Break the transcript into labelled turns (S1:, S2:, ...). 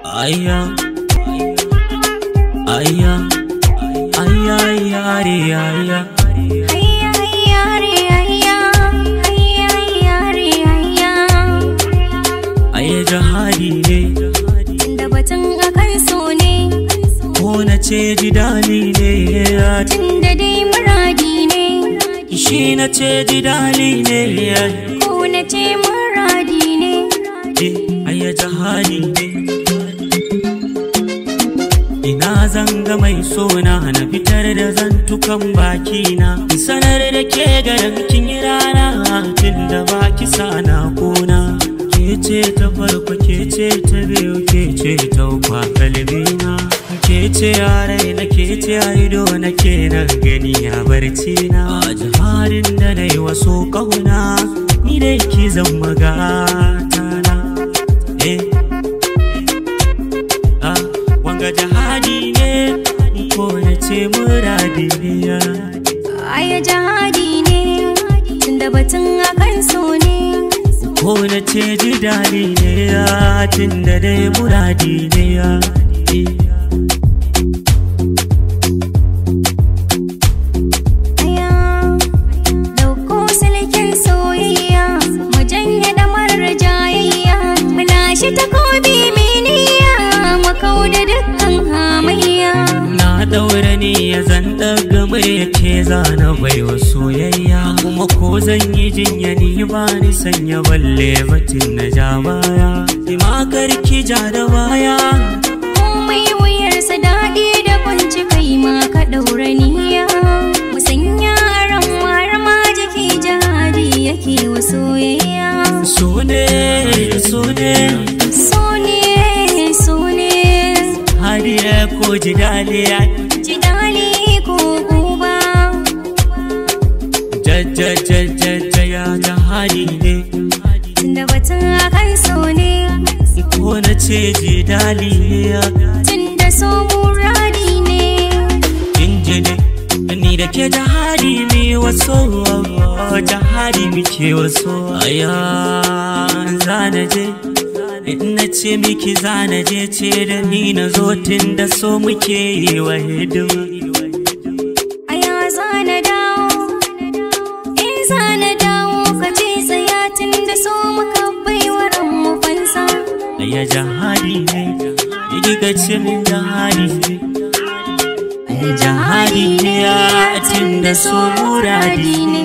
S1: Aya, aya, aya, aya, aya. Aya jihadi ne,
S2: da batun akan so ne,
S1: ko na ce jidali ne,
S2: tunda dai muradi ne,
S1: shi na ce jidali ne,
S2: ko na ce muradi ne.
S1: Aya jihadi ne. Ina zanga mai sona na fitar da zantukan bakina, sanar da ke garin kin yi rana tun da baki sana kona. Ke ce ta farko, ke ce ta biyu, ke ce ta uku a kalbina. Ke ce a rai na, ke ce a ido na, ke nan gani a barci na. A jihadin da na yi waso kauna, ni dai ki zan magatana. Wanga jihadi ne, ko na ce muradi ne.
S2: Aya jihadi ne, tunda batun akan so ne,
S1: ko na ce jidali ne, tunda dai muradi ne.
S2: aya dauko silken soyayya, mu janye damarar jayayya, mu lashe takobi miniya, mu kauda dukkan hamayya.
S1: Na daura ni ya zan daga murya ce zana baiwa soyayya, kuma ko zan yi jinya ni ba ni sanya balle batun na ja baya. Ima karki ja da baya,
S2: Komai wuyarsa daɗi da kunci kai ma ka ɗaura niyya, mu sanya ran wara ma jiki jihadi yake wa soyayya.
S1: so ne, so ne,
S2: So ne, so ne,
S1: hadiya ko jidaliya.
S2: jidali ko guba.
S1: Jajjajajajaya jihadi ne,
S2: Tunda batun akan so ne,
S1: ko na ce jidali ne.
S2: tunda so muradi ne.
S1: Injini ni da ke jihadi mi waso, jihadi muke waso. Aya zana je, na ce miki zana je, ce da ni na zo tun da so muke yi wa hidima.
S2: Aya zana dawo, zana dawo, ka ce tsaya tunda so muka baiwa ranmu fansa.
S1: Aya jihadi ne, diga ce min jihadi ne. Aya jihadi ne, tun da so muradi ne.